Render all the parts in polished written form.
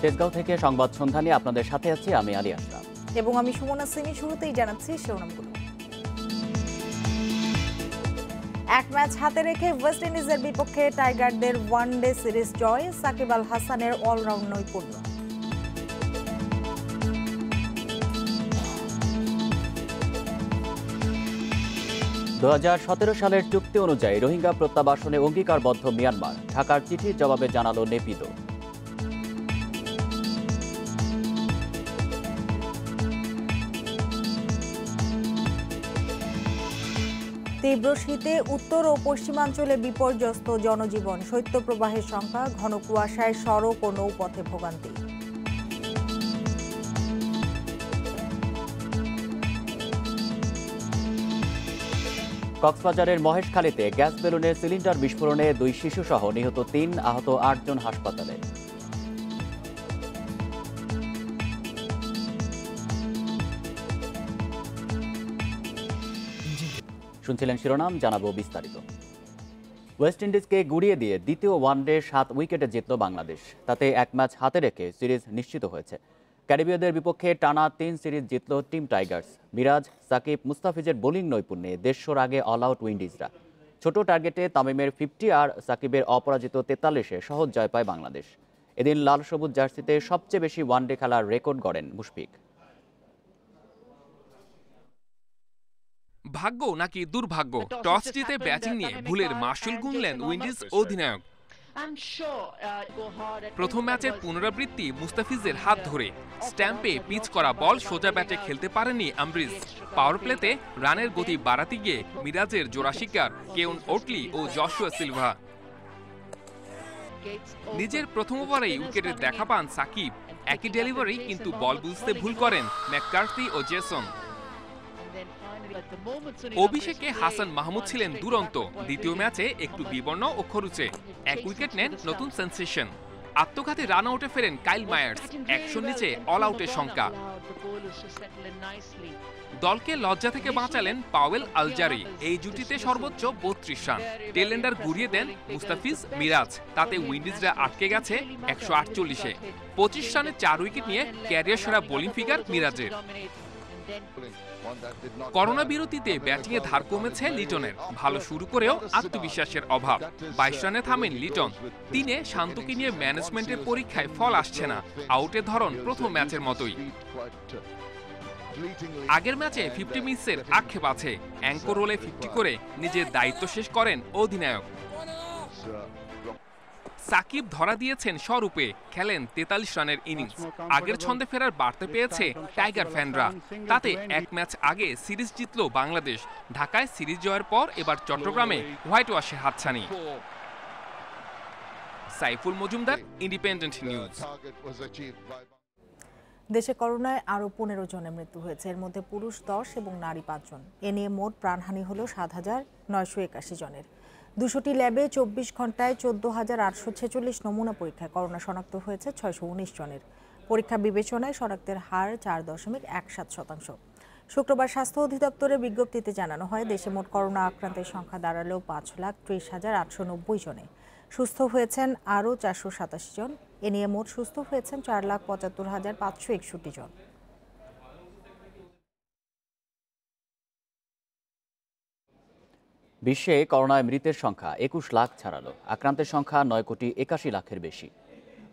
তেজগাঁও থেকে সংবাদ সন্ধ্যা নিয়ে আপনাদের সাথে আছি আমি আলী আশরাফ এবং আমি সুমনা সিনি। শুরুতেই জানাচ্ছি শিরোনামগুলো। এক ম্যাচ হাতে রেখে ওয়েস্ট ইন্ডিজের বিপক্ষে টাইগারদের ওয়ানডে সিরিজ জয়, সাকিব আল হাসানের অলরাউন্ড নৈপুণ্য। সালের চুক্তি অনুযায়ী রোহিঙ্গা প্রত্যাবাসনে অঙ্গীকারবদ্ধ মিয়ানমার, ঢাকার চিঠির জবাবে জানালো নেপিদো। তীব্র শীতে উত্তর ও পশ্চিমাঞ্চলে বিপর্যস্ত জনজীবন, শৈত্যপ্রবাহের সংখ্যা, ঘন কুয়াশায় সড়ক ও নৌপথে ভোগান্তি। কক্সবাজারের মহেশখালীতে গ্যাস বেলুনের সিলিন্ডার বিস্ফোরণে 2 শিশুসহ নিহত 3, আহত 8 জন হাসপাতালে। শুনছিলেন শিরোনাম, জানাবো বিস্তারিত। ওয়েস্ট ইন্ডিজকে গুড়িয়ে দিয়ে দ্বিতীয় ওয়ানডে 7 উইকেটে জিতল বাংলাদেশ। তাতে এক ম্যাচ হাতে রেখে সিরিজ নিশ্চিত হয়েছে। ক্যারিবীয়দের বিপক্ষে টানা 3 সিরিজ জিতল টিম টাইগার্স। মিরাজ, সাকিব, মুস্তাফিজের বোলিং নৈপুণ্যে 150 রাগে অল আউট উইন্ডিজরা। ছোট টার্গেটে তামিমের 50 আর সাকিবের অপরাজিত 43-এ সহজ জয় পায় বাংলাদেশ। এদিন লাল সবুজ জার্সিতে সবচেয়ে বেশি ওয়ানডে খেলার রেকর্ড গড়েন মুশফিক। ভাগ্য নাকি দুর্ভাগ্য, টস জিতে ব্যাটিং নিয়ে ভুলের মাসুল গুনলেন উইন্ডিজ অধিনায়ক। প্রথম ম্যাচের পুনরাবৃত্তি মুস্তাফিজের হাত ধরে স্ট্যাম্পে পিচ করা বল সোজা ব্যাটে খেলতে পারেনি আমব্রিজ। পাওয়ার প্লেতে রানের গতি বাড়াতে গিয়ে মিরাজের জোড়া শিকার কেউন ওটলি ও জশুয়া সিলভা। নিজের প্রথম ওভারেই উইকেটের দেখা পান সাকিব। একই ডেলিভারি, কিন্তু বল বুঝতে ভুল করেন ম্যাককার্থি ও জেসন। অভিষেকে হাসান মাহমুদ ছিলেন দুরন্ত। দ্বিতীয় ম্যাচে একটু বিবর্ণ ও খরুচে 1 উইকেট নেন নতুন সেন্সেশন। আত্মঘাতী রান আউটে ফেরেন কাইল মায়ার্স। 100 নিচে অল আউটের সংখ্যা। দলকে লজ্জা থেকে বাঁচালেন পাওয়েল আলজারি। এই জুটিতে সর্বোচ্চ 32 রান। টেলেন্ডার গুড়িয়ে দেন মুস্তাফিজ, মিরাজ। তাতে উইন্ডিজরা আটকে গেছে 148-এ। 25 রানে 4 উইকেট নিয়ে ক্যারিয়ার সেরা বোলিং ফিগার মিরাজের। করোনা বিরতিতে ব্যাটিংয়ে ধার কমেছে লিটনের। ভালো শুরু করেও আত্মবিশ্বাসের অভাব। 22 রানে থামেন লিটন। 3-এ শান্তকে নিয়ে ম্যানেজমেন্টের পরীক্ষায় ফল আসছে না। আউটের ধরন প্রথম ম্যাচের মতোই। আগের ম্যাচে 50 মিসের আক্ষেপ আছে। অ্যাঙ্কর রোলে 50 করে নিজের দায়িত্ব শেষ করেন অধিনায়ক। সাকিব ধরা দিয়েছেন স্বরূপে, খেলেন 43 রানের ইনিংস। আগের ছন্দে ফেরার বার্তা পেয়েছে টাইগার ফ্যানরা। তাতে এক ম্যাচ আগে সিরিজ জিতল বাংলাদেশ। ঢাকায় সিরিজ জয়ের পর এবার চট্টগ্রামে হোয়াইট ওয়াশের হাতছানি। Saiful Majumdar, independent news. দেশে করোনায় আরও 15 জনের মৃত্যু হয়েছে। এর মধ্যে পুরুষ 10 এবং নারী 5 জন। এ নিয়ে মোট প্রাণহানি হল 7,981 জনের। 200টি ল্যাবে 24 ঘন্টায় 14,846 নমুনা পরীক্ষায় করোনা শনাক্ত হয়েছে 619 জনের। পরীক্ষা বিবেচনায় শনাক্তের হার 4.17%। শুক্রবার স্বাস্থ্য অধিদপ্তরের বিজ্ঞপ্তিতে জানানো হয়, দেশে মোট করোনা আক্রান্তের সংখ্যা দাঁড়ালো 5,30,890 জনে। সুস্থ হয়েছেন আরও 487 জন। এ নিয়ে মোট সুস্থ হয়েছেন 4,75,561 জন। বিশ্বে করোনায় মৃতের সংখ্যা 21 লাখ ছাড়ালো। আক্রান্তের সংখ্যা 9,81,00,000-এর বেশি।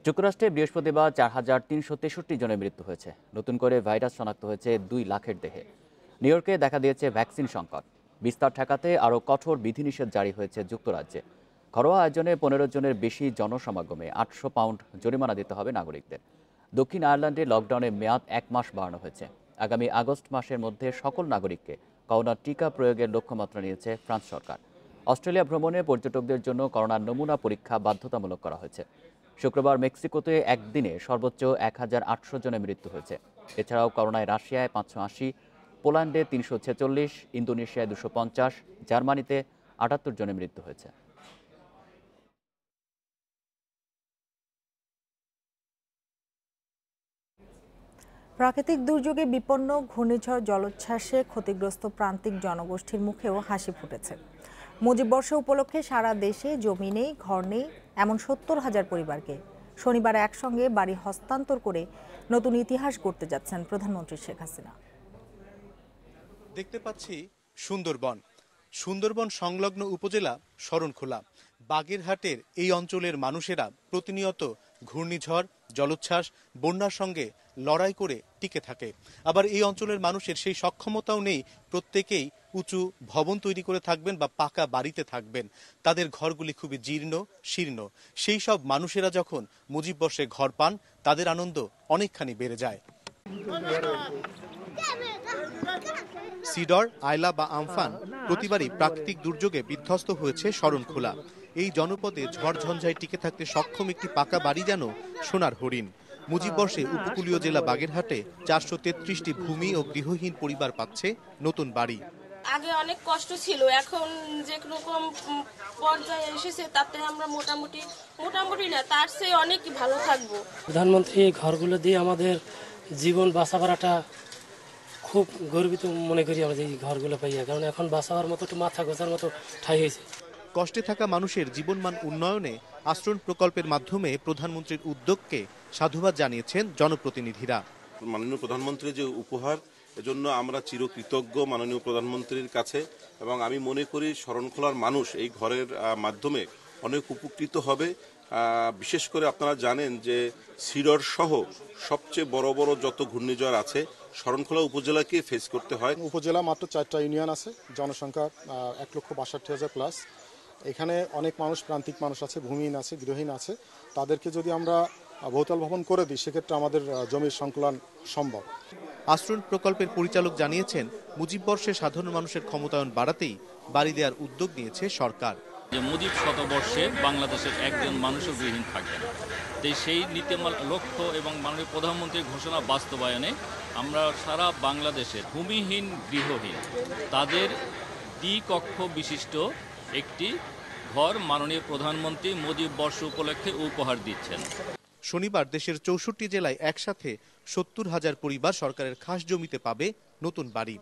যুক্তরাষ্ট্রে বৃহস্পতিবার 4,363 জনের মৃত্যু হয়েছে। নতুন করে ভাইরাস শনাক্ত হয়েছে 2 লাখের দেহে। নিউ ইয়র্কে দেখা দিয়েছে ভ্যাকসিন সংকট। বিস্তার ঠেকাতে আরও কঠোর বিধিনিষেধ জারি হয়েছে যুক্তরাজ্যে। ঘরোয়া আয়োজনে 15 জনের বেশি জনসমাগমে 800 পাউন্ড জরিমানা দিতে হবে নাগরিকদের। দক্ষিণ আয়ারল্যান্ডে লকডাউনের মেয়াদ 1 মাস বাড়ানো হয়েছে। আগামী আগস্ট মাসের মধ্যে সকল নাগরিককে করোনার টিকা প্রয়োগের লক্ষ্যমাত্রা নিয়েছে ফ্রান্স সরকার। অস্ট্রেলিয়া ভ্রমণে পর্যটকদের জন্য করোনার নমুনা পরীক্ষা বাধ্যতামূলক করা হয়েছে। শুক্রবার মেক্সিকোতে একদিনে সর্বোচ্চ 1,800 জনের মৃত্যু হয়েছে। এছাড়াও করোনায় রাশিয়ায় 580, পোল্যান্ডে 346, ইন্দোনেশিয়ায় 250, জার্মানিতে 78 জনের মৃত্যু হয়েছে। প্রাকৃতিক দুর্যোগে বিপন্ন ঘূর্ণিঝড় জলোচ্ছ্বাসে ক্ষতিগ্রস্ত প্রান্তিক জনগোষ্ঠীর মুখেও হাসি ফুটেছে। মুজিব বর্ষ উপলক্ষে সারা দেশে জমি নেই, ঘর নেই এমন 70,000 পরিবারকে শনিবার একসঙ্গে বাড়ি হস্তান্তর করে নতুন ইতিহাস গড়তে যাচ্ছেন প্রধানমন্ত্রী শেখ হাসিনা। দেখতে পাচ্ছি সুন্দরবন সংলগ্ন উপজেলা শরণখোলা। বাগেরহাটের এই অঞ্চলের মানুষেরা প্রতিনিয়ত ঘূর্ণিঝড়, জলোচ্ছ্বাস, বন্যার সঙ্গে লড়াই করে টিকে থাকে। আবার এই অঞ্চলের মানুষের সেই সক্ষমতাও নেই প্রত্যেকেই উঁচু ভবন তৈরি করে থাকবেন বা পাকা বাড়িতে থাকবেন। তাদের ঘরগুলি খুবই জীর্ণ শীর্ণ। সেই সব মানুষেরা যখন মুজিববর্ষে ঘর পান, তাদের আনন্দ অনেকখানি বেড়ে যায়। সিডর, আয়লা বা আমফান প্রতিবারই প্রাকৃতিক দুর্যোগে বিধ্বস্ত হয়েছে শরণখোলা। এই জনপদে ঝড়ঝঞ্ঝায় টিকে থাকতে সক্ষম একটি পাকা বাড়ি যেন সোনার হরিণ। মুজিববর্ষে উপকূলীয় জেলা বাগেরহাটে 433টি ভূমি ও গৃহহীন পরিবার পাচ্ছে নতুন বাড়ি। আগে অনেক কষ্ট ছিল, এখন যে রকম পর্যায়ে এসেছে তাতে আমরা মোটামুটি না, তার চেয়ে অনেক ভালো থাকবো। প্রধানমন্ত্রী এই ঘরগুলো দিয়ে আমাদের জীবন বাঁচাবার একটা খুব গর্বিত মনে করি আমরা এই ঘরগুলো পাইয়া, কারণ এখন বাঁচাবার মতো একটু মাথা গোছার মতো ঠাঁই হয়েছে। কষ্টে থাকা মানুষের জীবনমান উন্নয়নে আশ্রয় প্রকল্পের মাধ্যমে প্রধানমন্ত্রীর উদ্যোগকে সাধুবাদ জানিয়েছেন জনপ্রতিনিধিরা। মাননীয় প্রধানমন্ত্রীর যে উপহার, এজন্য আমরা চিরকৃতজ্ঞ মাননীয় প্রধানমন্ত্রীর কাছে, এবং আমি মনে করি শরণখোলার মানুষ এই ঘরের মাধ্যমে অনেক উপকৃত হবে। বিশেষ করে আপনারা জানেন যে সিডর সহ সবচেয়ে বড় বড় যত ঘূর্ণিঝড় আছে শরণখোলা উপজেলাকে ফেস করতে হয়। উপজেলা মাত্র 4টা ইউনিয়ন আছে, জনসংখ্যা 1,62,000 প্লাস। এখানে অনেক মানুষ, প্রান্তিক মানুষ আছে, ভূমিহীন আছে, গৃহহীন আছে। তাদেরকে যদি আমরা বহুতল ভবন করে দিই, সেক্ষেত্রে আমাদের জমির সংকুলন সম্ভব। আশ্রয় প্রকল্পের পরিচালক জানিয়েছেন, মুজিববর্ষে সাধারণ মানুষের ক্ষমতায়ন বাড়াতেই বাড়ি দেওয়ার উদ্যোগ নিয়েছে সরকার। যে মুজিব শতবর্ষে বাংলাদেশের একজন মানুষও গৃহহীন থাকবে না, তাই সেই নীতিমাল লক্ষ্য এবং মাননীয় প্রধানমন্ত্রীর ঘোষণা বাস্তবায়নে আমরা সারা বাংলাদেশের ভূমিহীন, গৃহহীন তাদের দ্বিকক্ষ বিশিষ্ট একটি ঘর মাননীয় প্রধানমন্ত্রী মুজিব বর্ষ উপলক্ষে উপহার দিচ্ছেন। শনিবার দেশের 64 জেলায় একসাথে 70,000 পরিবার সরকারের খাস জমিতে পাবে নতুন বাড়ি,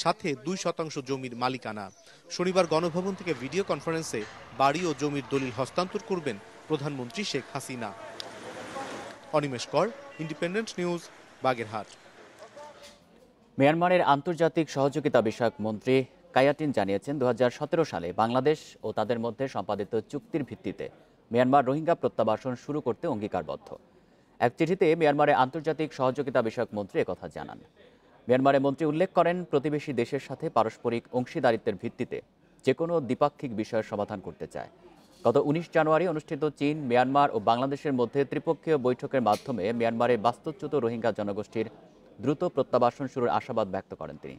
সাথে 2% জমির মালিকানা। শনিবার গণভবন থেকে ভিডিও কনফারেন্সে বাড়ি ও জমির দলিল হস্তান্তর করবেন প্রধানমন্ত্রী শেখ হাসিনা। অনিমেষ কর, ইন্ডিপেন্ডেন্ট নিউজ, বাগেরহাট। মিয়ানমারের আন্তর্জাতিক সহযোগিতা বিষয়ক মন্ত্রী কায়াটিন জানিয়েছেন, 2017 সালে বাংলাদেশ ও তাদের মধ্যে সম্পাদিত চুক্তির ভিত্তিতে মিয়ানমার রোহিঙ্গা প্রত্যাবাসন শুরু করতে অঙ্গীকারবদ্ধ। এক চিঠিতে মিয়ানমারের আন্তর্জাতিক সহযোগিতা বিষয়ক মন্ত্রী একথা জানান। মিয়ানমারের মন্ত্রী উল্লেখ করেন, প্রতিবেশী দেশের সাথে পারস্পরিক অংশীদারিত্বের ভিত্তিতে যে কোনো দ্বিপাক্ষিক বিষয়ের সমাধান করতে চায়। গত 19 জানুয়ারি অনুষ্ঠিত চীন, মিয়ানমার ও বাংলাদেশের মধ্যে ত্রিপক্ষীয় বৈঠকের মাধ্যমে মিয়ানমারে বাস্তুচ্যুত রোহিঙ্গা জনগোষ্ঠীর দ্রুত প্রত্যাবাসন শুরুর আশাবাদ ব্যক্ত করেন তিনি।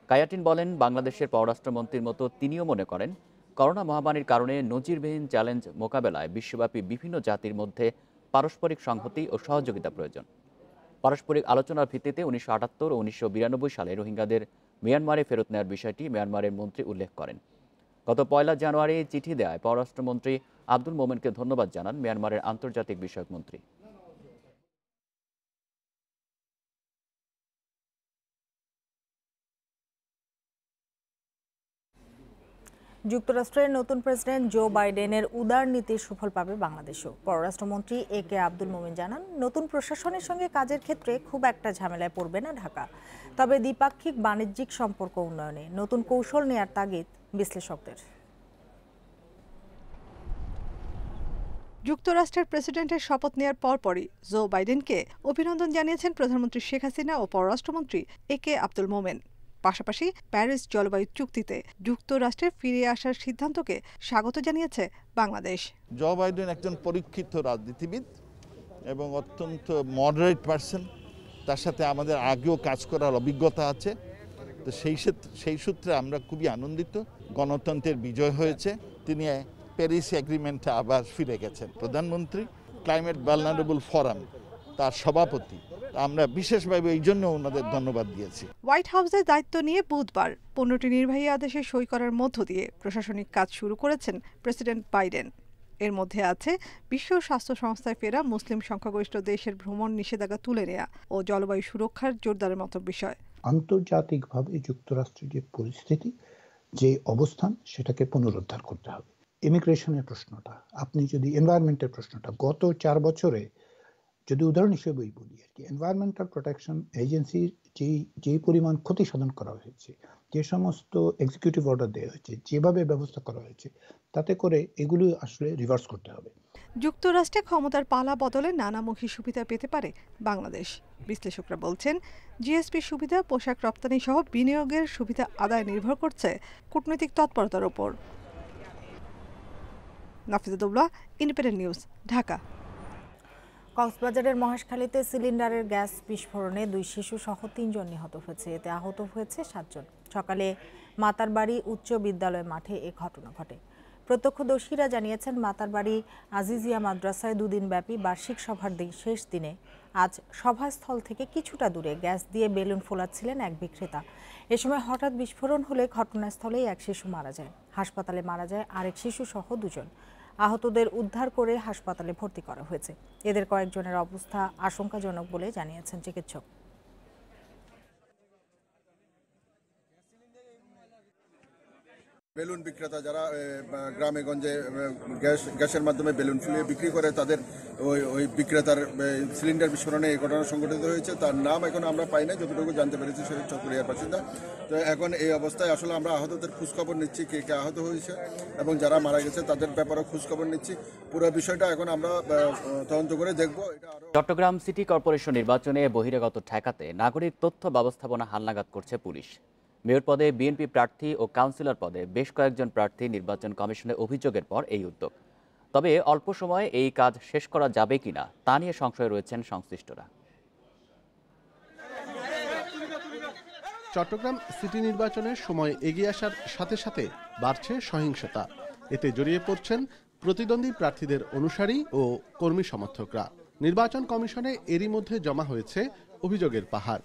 কায়াটিন বলেন, বাংলাদেশের পররাষ্ট্রমন্ত্রীর মতো তিনিও মনে করেন, করোনা মহামারীর কারণে নজিরবিহীন চ্যালেঞ্জ মোকাবেলায় বিশ্বব্যাপী বিভিন্ন জাতির মধ্যে পারস্পরিক সংহতি ও সহযোগিতা প্রয়োজন। পারস্পরিক আলোচনার ভিত্তিতে 1978 ও 1992 সালে রোহিঙ্গাদের মিয়ানমারে ফেরত নেওয়ার বিষয়টি মিয়ানমারের মন্ত্রী উল্লেখ করেন। গত 1 জানুয়ারি চিঠি দেয় পররাষ্ট্রমন্ত্রী আব্দুল মোমেনকে ধন্যবাদ জানান মিয়ানমারের আন্তর্জাতিক বিষয়ক মন্ত্রী। যুক্তরাষ্ট্রের নতুন প্রেসিডেন্ট জো বাইডেনের উদার নীতির সুফল পাবে বাংলাদেশও। পররাষ্ট্রমন্ত্রী একে আব্দুল মোমেন জানান, নতুন প্রশাসনের সঙ্গে কাজের ক্ষেত্রে খুব একটা ঝামেলায় পড়বে না ঢাকা। তবে দ্বিপাক্ষিক বাণিজ্যিক সম্পর্ক উন্নয়নে নতুন কৌশল নেয়ার তাগিদ বিশ্লেষকদের। যুক্তরাষ্ট্রের প্রেসিডেন্টের শপথ নেওয়ার পরপরই জো বাইডেনকে অভিনন্দন জানিয়েছেন প্রধানমন্ত্রী শেখ হাসিনা ও পররাষ্ট্রমন্ত্রী একে আব্দুল মোমেন। পাশাপাশি প্যারিস জলবায়ু চুক্তিতে যুক্তরাষ্ট্রে ফিরে আসার সিদ্ধান্তকে স্বাগত জানিয়েছে বাংলাদেশ। জো বাইডেন একজন পরীক্ষিত রাজনীতিবিদ এবং অত্যন্ত মডারেট পারসন। তার সাথে আমাদের আগেও কাজ করার অভিজ্ঞতা আছে। তো সেই সূত্রে আমরা খুবই আনন্দিত। গণতন্ত্রের বিজয় হয়েছে। তিনি প্যারিস এগ্রিমেন্টে আবার ফিরে গেছেন। প্রধানমন্ত্রী ক্লাইমেট ভালনারেবল ফোরাম তার সভাপতি, আমরা বিশেষভাবে এই জন্য ওনাদের ধন্যবাদ দিয়েছি। হোয়াইট হাউসের দায়িত্ব নিয়ে বুধবার 15টি নির্বাহী আদেশে সই করার মধ্য দিয়ে প্রশাসনিক কাজ শুরু করেছেন প্রেসিডেন্ট বাইডেন। এর মধ্যে আছে বিশ্ব স্বাস্থ্য সংস্থায় ফেরা মুসলিম সংখ্যাগরিষ্ঠ দেশের ভ্রমণ নিষেধাজ্ঞা তুলে নেওয়া ও জলবায়ু সুরক্ষার জোরদারের মতো বিষয়। আন্তর্জাতিকভাবে যুক্তরাষ্ট্রের যে পরিস্থিতি, যে অবস্থান, সেটাকে পুনরুদ্ধার করতে হবে। ইমিগ্রেশনের প্রশ্নটা, আপনি যদি এনভায়রনমেন্টের প্রশ্নটা, গত 4 বছরে যদি উদাহরণ হিসেবেই বলি আর কি, এনভায়রনমেন্টাল প্রোটেকশন এজেন্সির যেই পরিমাণ ক্ষতি সাধন করা হয়েছে, যে সমস্ত এক্সিকিউটিভ অর্ডার দেওয়া হয়েছে, যেভাবে ব্যবস্থা করা হয়েছে, তাতে করে এগুলো আসলে রিভার্স করতে হবে। যুক্তরাষ্ট্রে ক্ষমতার পালা বদলে নানামুখী সুবিধা পেতে পারে বাংলাদেশ। বিশ্লেষকরা বলছেন, জিএসপি সুবিধা, পোশাক রপ্তানি সহ বিনিয়োগের সুবিধা আদায় নির্ভর করছে কূটনৈতিক তৎপরতার উপর। নাফিজুদ্দৌলা, ইন্ডিপেন্ডেন্ট নিউজ, ঢাকা। কক্সবাজারের মহেশখালীতে সিলিন্ডারের গ্যাস বিস্ফোরণে 2 শিশু সহ 3 জন নিহত হয়েছে। এতে আহত হয়েছে 7 জন। সকালে মাতারবাড়ি উচ্চ বিদ্যালয় মাঠে এ ঘটনা ঘটে। প্রত্যক্ষদর্শীরা জানিয়েছেন, মাতারবাড়ি আজিজিয়া মাদ্রাসায় 2 দিনব্যাপী বার্ষিক সভার শেষ দিনে আজ সভাস্থল থেকে কিছুটা দূরে গ্যাস দিয়ে বেলুন ফোলাচ্ছিলেন এক বিক্রেতা। এ সময় হঠাৎ বিস্ফোরণ হলে ঘটনাস্থলেই এক শিশু মারা যায়। হাসপাতালে মারা যায় আরেক শিশু সহ 2 জন। আহতদের উদ্ধার করে হাসপাতালে ভর্তি করা হয়েছে। এদের কয়েকজনের অবস্থা আশঙ্কাজনক বলে জানিয়েছেন চিকিৎসক। বেলুন বিক্রেতা যারা গ্রামে গঞ্জে গ্যাসের মাধ্যমে বেলুন ফুলিয়ে বিক্রি করে, তাদের ওই বিক্রেতার সিলিন্ডার বিস্ফোরণে এই ঘটনা সংঘটিত হয়েছে। তার নাম এখন আমরা পাই না, যতটুকু জানতে পেরেছি সে চকরিয়ার বাসিন্দা। তো এখন এই অবস্থায় আসলে আমরা আহতদের খোঁজখবর নিচ্ছি, কে কে আহত হয়েছে এবং যারা মারা গেছে তাদের ব্যাপারেও খোঁজখবর নিচ্ছি। পুরো বিষয়টা এখন আমরা তদন্ত করে দেখব। চট্টগ্রাম সিটি কর্পোরেশন নির্বাচনে বহিরাগত ঠেকাতে নাগরিক তথ্য ব্যবস্থাপনা হালনাগাদ করছে পুলিশ। মেয়র পদে বিএনপি প্রার্থী ও কাউন্সিলর পদে বেশ কয়েকজন প্রার্থী নির্বাচন কমিশনে অভিযোগের পর এই উদ্যোগ। তবে অল্প সময়ে এই কাজ শেষ করা যাবে কিনা তা নিয়ে সংশয়ে রয়েছেন সংশ্লিষ্টরা। চট্টগ্রাম সিটি নির্বাচনের সময় এগিয়ে আসার সাথে সাথে বাড়ছে সহিংসতা। এতে জড়িয়ে পড়ছেন প্রতিদ্বন্দ্বী প্রার্থীদের অনুসারী ও কর্মী সমর্থকরা। নির্বাচন কমিশনে এরই মধ্যে জমা হয়েছে অভিযোগের পাহাড়।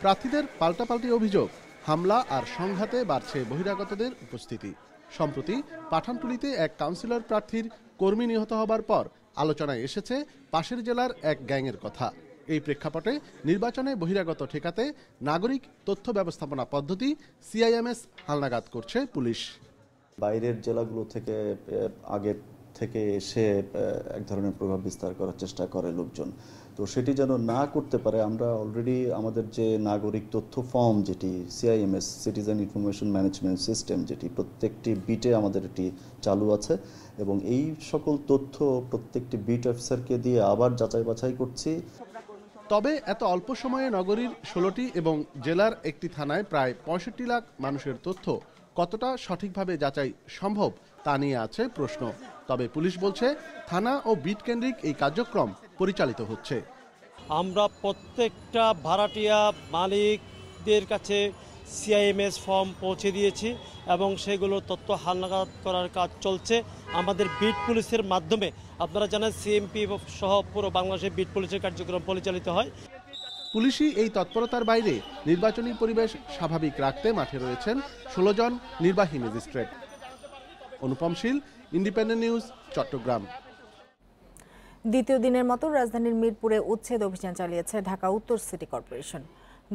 প্রার্থীদের পাল্টাপাল্টি অভিযোগ, হামলা আর সংঘাতে বাড়ছে বহিরাগতদের উপস্থিতি। সম্প্রতি পাঠানটুলিতে এক কাউন্সিলর প্রার্থীর কর্মী নিহত হবার পর আলোচনায় এসেছে পাশের জেলার এক গ্যাংয়ের কথা। এই প্রেক্ষাপটে নির্বাচনে বহিরাগত ঠেকাতে নাগরিক তথ্য ব্যবস্থাপনা পদ্ধতি সিআইএমএস হালনাগাদ করছে পুলিশ। বাইরের জেলাগুলো থেকে আগে থেকে এসে এক ধরনের প্রভাব বিস্তার করার চেষ্টা করে লোকজন, তো সেটি যেন না করতে পারে। আমরা অলরেডি আমাদের যে নাগরিক তথ্য ফর্ম, যেটি সিআইএমএস সিটিজেন ইনফরমেশন ম্যানেজমেন্ট সিস্টেম, যেটি প্রত্যেকটি বিটে আমাদের এটি চালু আছে এবং এই সকল তথ্য প্রত্যেকটি বিট অফিসারকে দিয়ে আবার যাচাই বাছাই করছি। তবে এত অল্প সময়ে নগরীর 16টি এবং জেলার একটি থানায় প্রায় 65 লাখ মানুষের তথ্য কতটা সঠিকভাবে যাচাই সম্ভব তা নিয়ে আছে প্রশ্ন। তবে পুলিশ বলছে, থানা ও বিট কেন্দ্রিক এই কার্যক্রম পরিচালিত হচ্ছে। আমরা প্রত্যেকটা ভাড়াটিয়া মালিকদের কাছে সিআইএমএস ফর্ম পৌঁছে দিয়েছি এবং সেগুলো তথ্য হালনাগাদ করার কাজ চলছে আমাদের বিট পুলিশের মাধ্যমে। আপনারা জানেন সিএমপি সহ পুরো বাংলাদেশে বিট পুলিশের কার্যক্রম পরিচালিত হয়। পুলিশি এই তৎপরতার বাইরে নির্বাচনী পরিবেশ স্বাভাবিক রাখতে মাঠে রয়েছেন 16 জন নির্বাহী ম্যাজিস্ট্রেট। অনুপম শীল, ইন্ডিপেন্ডেন্ট নিউজ, চট্টগ্রাম। দ্বিতীয় দিনের মতো রাজধানীর মিরপুরে উচ্ছেদ অভিযান চালিয়েছে ঢাকা উত্তর সিটি কর্পোরেশন।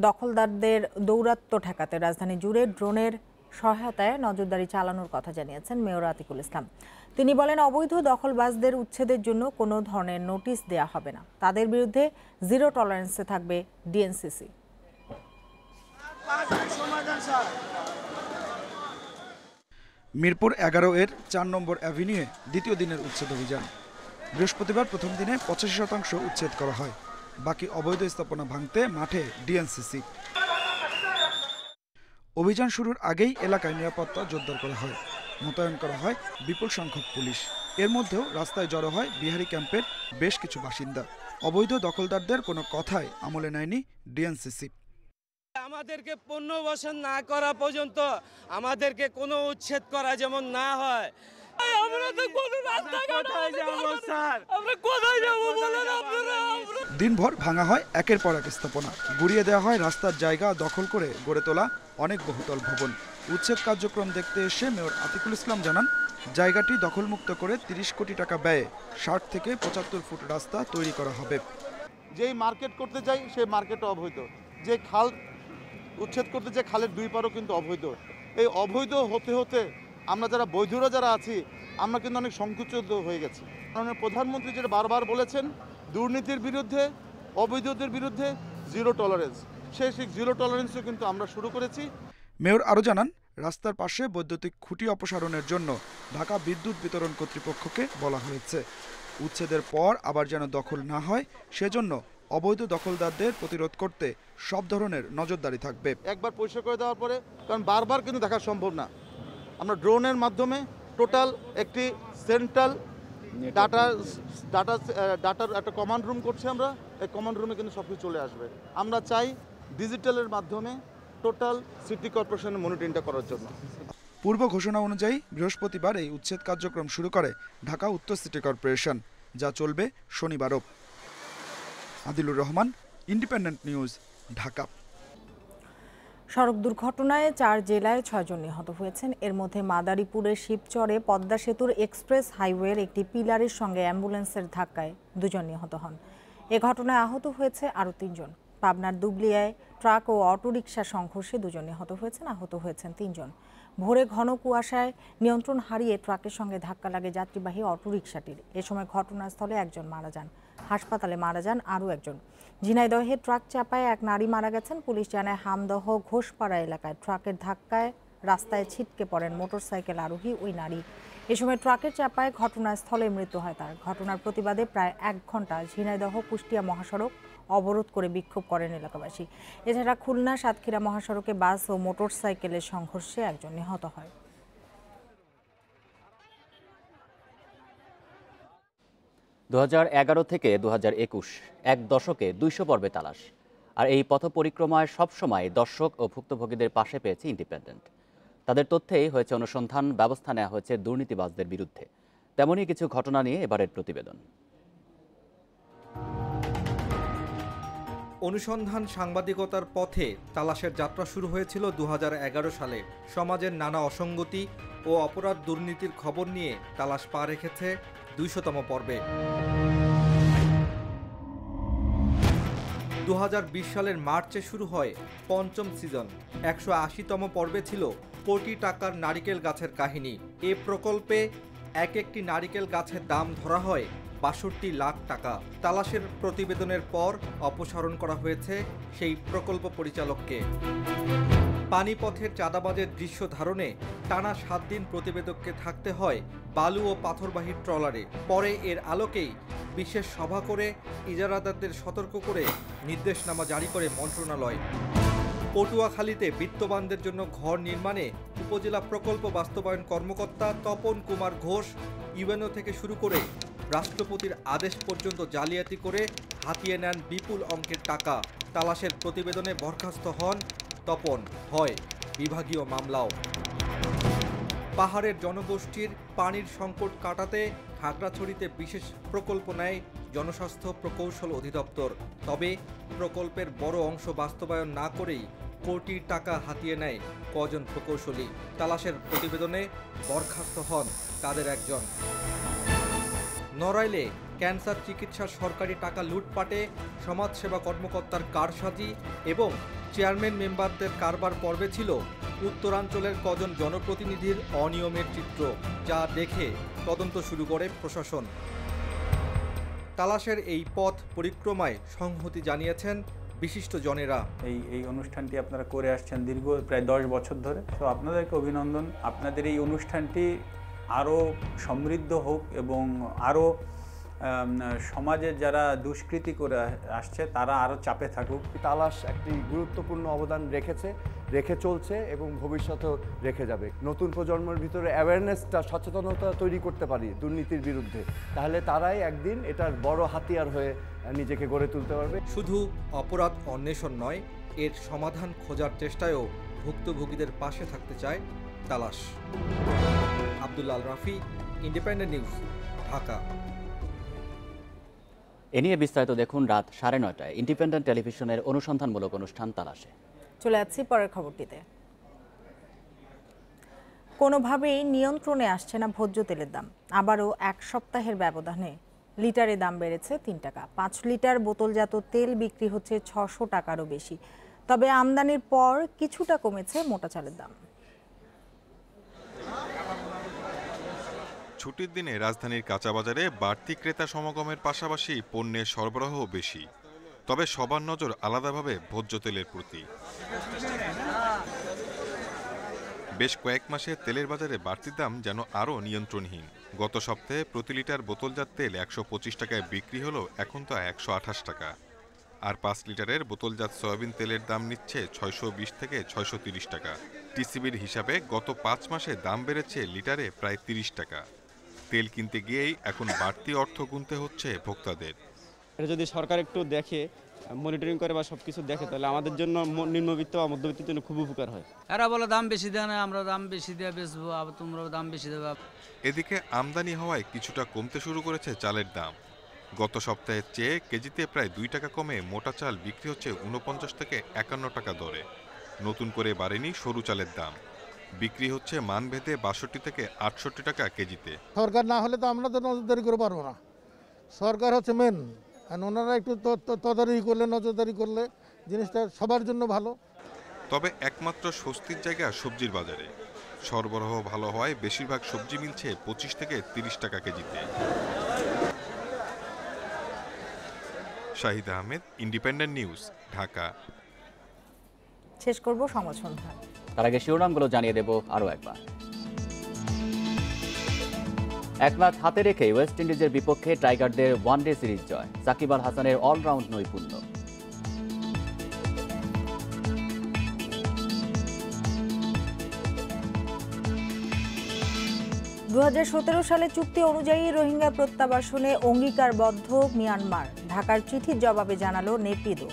দখলদারদের দৌরাত্ম্য ঠেকাতে রাজধানী জুড়ে ড্রোনের সহায়তায় নজরদারি চালানোর কথা জানিয়েছেন মেয়র আতিকুল ইসলাম। তিনি বলেন, অবৈধ দখলবাজদের উচ্ছেদের জন্য কোনো ধরনের নোটিশ দেয়া হবে না। তাদের বিরুদ্ধে জিরো টলারেন্সে থাকবে ডিএনসিসি। মিরপুর 11 এর 4 নম্বর অ্যাভিনিউয়ে দ্বিতীয় দিনের উচ্ছেদ অভিযান। বৃহস্পতিবার প্রথম দিনে 85% উচ্ছেদ করা হয়। বাকি অবৈধ স্থাপনা ভাঙতে মাঠে ডিএনসিসি। অভিযান শুরুর আগেই এলাকায় নিরাপত্তা জোরদার করা হয়। মোতায়েন করা হয় বিপুল সংখ্যক পুলিশ। এর মধ্যেও রাস্তায় জড়ো হয় বিহারি ক্যাম্পের বেশ কিছু বাসিন্দা। অবৈধ দখলদারদের কোনো কথাই আমলে নেয়নি ডিএনসিসি। আমাদেরকে 15 বছর না করা পর্যন্ত আমাদেরকে কোনো উচ্ছেদ করা যেমন না হয়। দিনভর ভাঙা হয় একের পর এক স্থাপনা, গুড়িয়ে দেওয়া হয় রাস্তার জায়গা দখল করে গড়ে তোলা অনেক বহুতল ভবন। উচ্ছেদ কার্যক্রম দেখতে এসে মেয়র আতিকুল ইসলাম জানান, জায়গাটি দখলমুক্ত করে 30 কোটি টাকা ব্যয়ে 60 থেকে 75 ফুট রাস্তা তৈরি করা হবে। যেই মার্কেট করতে যাই সেই মার্কেটও অবৈধ, যে খাল উচ্ছেদ করতে যে খালের দুই পারও কিন্তু অবৈধ। এই অবৈধ হতে হতে আমরা যারা বৈধরা যারা আছি আমরা কিন্তু অনেক সংকুচিত হয়ে গেছি। মাননীয় প্রধানমন্ত্রী যেটা বারবার বলেছেন, দুর্নীতির বিরুদ্ধে, অবৈধদের বিরুদ্ধে জিরো টলারেন্স, সেই জিরো টলারেন্সও কিন্তু আমরা শুরু করেছি। মেয়র আরও জানান, রাস্তার পাশে বৈদ্যুতিক খুঁটি অপসারণের জন্য ঢাকা বিদ্যুৎ বিতরণ কর্তৃপক্ষকে বলা হয়েছে। উচ্ছেদের পর আবার যেন দখল না হয় সেজন্য অবৈধ দখলদারদের প্রতিরোধ করতে সব ধরনের নজরদারি থাকবে। একবার পরিষ্কার করে দেওয়ার পরে, কারণ বারবার কিন্তু দেখা সম্ভব না, আমরা ড্রোনের মাধ্যমে টোটাল একটি সেন্ট্রাল ডাটার একটা কমান্ড রুম করছি আমরা। এই কমান্ড রুমে কিন্তু সব কিছু চলে আসবে। আমরা চাই ডিজিটালের মাধ্যমে টোটাল সিটি কর্পোরেশনের মনিটরিংটা করার জন্য। পূর্ব ঘোষণা অনুযায়ী বৃহস্পতিবার এই উচ্ছেদ কার্যক্রম শুরু করে ঢাকা উত্তর সিটি কর্পোরেশন, যা চলবে শনিবারও। Adilur Rahman, independent news, Dhaka. সড়ক দুর্ঘটনায় ৪ জেলায় ৬ জন নিহত হয়েছেন। এর মধ্যে মাদারীপুরের শিবচরে পদ্মা সেতুর এক্সপ্রেস হাইওয়ের একটি পিলারের সঙ্গে অ্যাম্বুলেন্সের ধাক্কায় ২ জন নিহত হন। এ ঘটনায় আহত হয়েছে আরও ৩ জন। পাবনার দুবলিয়ায় ট্রাক ও অটোরিকশা সংঘর্ষে ২ জন নিহত হয়েছেন, আহত হয়েছেন ৩ জন। ভোরে ঘন কুয়াশায় নিয়ন্ত্রণ হারিয়ে ট্রাকের সঙ্গে ধাক্কা লাগে যাত্রীবাহী অটোরিকশাটির। এ সময় ঘটনাস্থলে একজন মারা যান, হাসপাতালে মারা যান আরও একজন। ঝিনাইদহে ট্রাক চাপায় এক নারী মারা গেছেন। পুলিশ জানায়, হামদহ ঘোষপাড়া এলাকায় ট্রাকের ধাক্কায় রাস্তায় ছিটকে পড়েন মোটরসাইকেল আরোহী ওই নারী। এ সময় ট্রাকের চাপায় ঘটনাস্থলে মৃত্যু হয় তার। ঘটনার প্রতিবাদে প্রায় ১ ঘণ্টা ঝিনাইদহ কুষ্টিয়া মহাসড়ক অবরোধ করে বিক্ষোভ করেন এলাকাবাসী। এছাড়া খুলনা সাতক্ষীরা মহাসড়কে বাস ও মোটরসাইকেলের সংঘর্ষে একজন নিহত হয়। দু থেকে 2021 এক দশকে 200 পর্বে তালাশ। আর এই পথ পরিক্রমায় সবসময় দর্শক ও ভুক্তভোগীদের পাশে পেয়েছে ইন্ডিপেন্ডেন্ট। তাদের তথ্যেই হয়েছে অনুসন্ধান, ব্যবস্থা নেওয়া হয়েছে দুর্নীতিবাজদের বিরুদ্ধে। তেমনই কিছু ঘটনা নিয়ে এবারের প্রতিবেদন। অনুসন্ধান সাংবাদিকতার পথে তালাশের যাত্রা শুরু হয়েছিল 2011 সালে। সমাজের নানা অসঙ্গতি ও অপরাধ দুর্নীতির খবর নিয়ে তালাশ পা রেখেছে 200তম পর্বে। 2020 সালের মার্চে শুরু হয় ৫ম সিজন। 180তম পর্বে ছিল কোটি টাকার নারিকেল গাছের কাহিনী। এ প্রকল্পে এক একটি নারিকেল গাছের দাম ধরা হয় ৬২ লাখ টাকা। তালাশের প্রতিবেদনের পর অপসারণ করা হয়েছে সেই প্রকল্প পরিচালককে। পানিপথের চাঁদাবাজের দৃশ্য ধারণে টানা ৭ দিন প্রতিবেদককে থাকতে হয় বালু ও পাথরবাহী ট্রলারে। পরে এর আলোকেই বিশেষ সভা করে ইজারাদারদের সতর্ক করে নির্দেশনামা জারি করে মন্ত্রণালয়। পটুয়াখালীতে বিত্তবানদের জন্য ঘর নির্মাণে উপজেলা প্রকল্প বাস্তবায়ন কর্মকর্তা তপন কুমার ঘোষ ইউএনও থেকে শুরু করে রাষ্ট্রপতির আদেশ পর্যন্ত জালিয়াতি করে হাতিয়ে নেন বিপুল অঙ্কের টাকা। তালাশের প্রতিবেদনে বরখাস্ত হন তপন, হয় বিভাগীয় মামলাও। পাহাড়ের জনগোষ্ঠীর পানির সংকট কাটাতে খাগড়াছড়িতে বিশেষ প্রকল্প নেয় জনস্বাস্থ্য প্রকৌশল অধিদপ্তর। তবে প্রকল্পের বড় অংশ বাস্তবায়ন না করেই কোটি টাকা হাতিয়ে নেয় কজন প্রকৌশলী। তালাশের প্রতিবেদনে বরখাস্ত হন তাদের একজন। নড়াইলে ক্যান্সার চিকিৎসার সরকারি টাকা লুটপাটে সমাজসেবা কর্মকর্তার কারসাজি এবং চেয়ারম্যান মেম্বারদের কারবার পর্বে ছিল উত্তরাঞ্চলের কজন জনপ্রতিনিধির অনিয়মের চিত্র, যা দেখে তদন্ত শুরু করে প্রশাসন। তালাশের এই পথ পরিক্রমায় সংহতি জানিয়েছেন বিশিষ্ট জনেরা। এই অনুষ্ঠানটি আপনারা করে আসছেন দীর্ঘ প্রায় 10 বছর ধরে। তো আপনাদেরকে অভিনন্দন। আপনাদের এই অনুষ্ঠানটি আরও সমৃদ্ধ হোক এবং আরও সমাজের যারা দুষ্কৃতি করে আসছে তারা আরও চাপে থাকুক। তালাশ একটি গুরুত্বপূর্ণ অবদান রেখে চলছে এবং ভবিষ্যতেও রেখে যাবে। নতুন প্রজন্মের ভিতরে অ্যাওয়ারনেসটা, সচেতনতা তৈরি করতে পারি দুর্নীতির বিরুদ্ধে, তাহলে তারাই একদিন এটার বড় হাতিয়ার হয়ে নিজেকে গড়ে তুলতে পারবে। শুধু অপরাধ অন্বেষণ নয়, এর সমাধান খোঁজার চেষ্টায়ও ভুক্তভোগীদের পাশে থাকতে চায় তালাশ। Abdullah Rafi, independent news, Dhaka. এ নিয়ে বিস্তারিত দেখুন রাত 9:30টায় ইন্ডিপেন্ডেন্ট টেলিভিশনের অনুসন্ধানমূলক অনুষ্ঠান তালাশে। চলে যাচ্ছি পরের খবরটিতে। কোনোভাবেই নিয়ন্ত্রণে আসছে না ভোজ্য তেলের দাম। আবারও 1 সপ্তাহের ব্যবধানে লিটারে দাম বেড়েছে 3 টাকা। 5 লিটার বোতলজাত তেল বিক্রি হচ্ছে 600 টাকারও বেশি। তবে আমদানির পর কিছুটা কমেছে মোটা চালের দাম। ছুটির দিনে রাজধানীর কাঁচাবাজারে বাড়তি ক্রেতা সমাগমের পাশাপাশি পণ্যের সরবরাহ বেশি। তবে সবার নজর আলাদাভাবে ভোজ্য তেলের প্রতি। বেশ কয়েক মাসে তেলের বাজারে বাড়তির দাম যেন আরও নিয়ন্ত্রণহীন। গত সপ্তাহে প্রতি লিটার বোতলজাত তেল ১২৫ টাকায় বিক্রি হলো, এখন তা ১২৮ টাকা। আর ৫ লিটারের বোতলজাত সয়াবিন তেলের দাম নিচ্ছে ৬২০ থেকে ৬৩০ টাকা। টিসিবির হিসাবে গত ৫ মাসে দাম বেড়েছে লিটারে প্রায় ৩০ টাকা। তেল কিনতে গিয়েই এখন বাড়তি অর্থ গুনতে হচ্ছে ভোক্তাদের। এটা যদি সরকার একটু দেখে, মনিটরিং করে বা সবকিছু দেখে, তাহলে আমাদের জন্য নিম্নবিত্ত বা মধ্যবিত্তের জন্য খুব উপকার হয়। এরা বলে দাম বেশি দেয় না, আমরা দাম বেশি দিয়ে বেচবো, আবার তোমরাও দাম বেশি দেবে। এদিকে আমদানি হওয়ায় কিছুটা কমতে শুরু করেছে চালের দাম। গত সপ্তাহের চেয়ে কেজিতে প্রায় ২ টাকা কমে মোটা চাল বিক্রি হচ্ছে ৪৯ থেকে ৫১ টাকা দরে। নতুন করে বাড়েনি সরু চালের দাম, বিক্রি হচ্ছে মানভেদে ৬২ থেকে ৬৮ টাকা কেজিতে। সরকার না হলে তো আমরা তো নজরদারি করে পারবো না, সরকার হচ্ছে মেন। ওনারা একটু তদারকি করলে, নজরদারি করলে জিনিসটা সবার জন্য ভালো। তবে একমাত্র স্বস্তির জায়গা সবজির বাজারে। সরবরাহ ভালো হওয়ায় বেশিরভাগ সবজি মিলছে ২৫ থেকে ৩০ টাকা কেজিতে। Shahid Ahmed, independent news, Dhaka. শেষ করব সংবাদ সন্ধ্যা। তার আগে শিরোনামগুলো জানিয়ে দেব আরও একবার। এক ম্যাচ হাতে রেখে ওয়েস্ট ইন্ডিজের বিপক্ষে টাইগারদের ওয়ানডে সিরিজ জয়। সাকিব আল হাসানের অলরাউন্ড নৈপুণ্য। সালে চুক্তি অনুযায়ী রোহিঙ্গা প্রত্যাবাসনে অঙ্গীকারবদ্ধ মিয়ানমার। ঢাকার চিঠির জবাবে জানালো নেপিদো।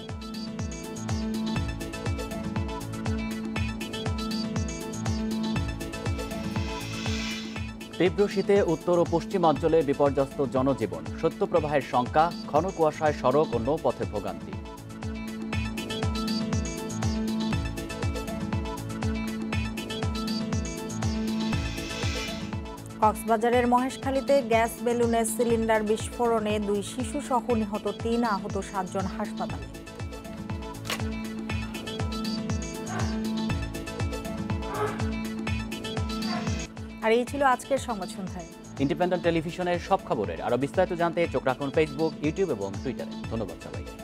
তীব্র শীতে উত্তর ও পশ্চিমাঞ্চলে বিপর্যস্ত জনজীবন। শৈত্যপ্রবাহের শঙ্কা, ঘন কুয়াশায় সড়ক ও নৌপথে ভোগান্তি। কক্সবাজারের মহেশখালীতে গ্যাস বেলুনের সিলিন্ডার বিস্ফোরণে ২ শিশু সহ নিহত ৩, আহত ৭ জন হাসপাতালে। আর এই ছিল আজকের সংবাদ সন্ধ্যায়। ইন্ডিপেন্ডেন্ট টেলিভিশনের সব খবরের আরো বিস্তারিত জানতে চোখ রাখুন ফেসবুক, ইউটিউব এবং টুইটারে। ধন্যবাদ সবাইকে।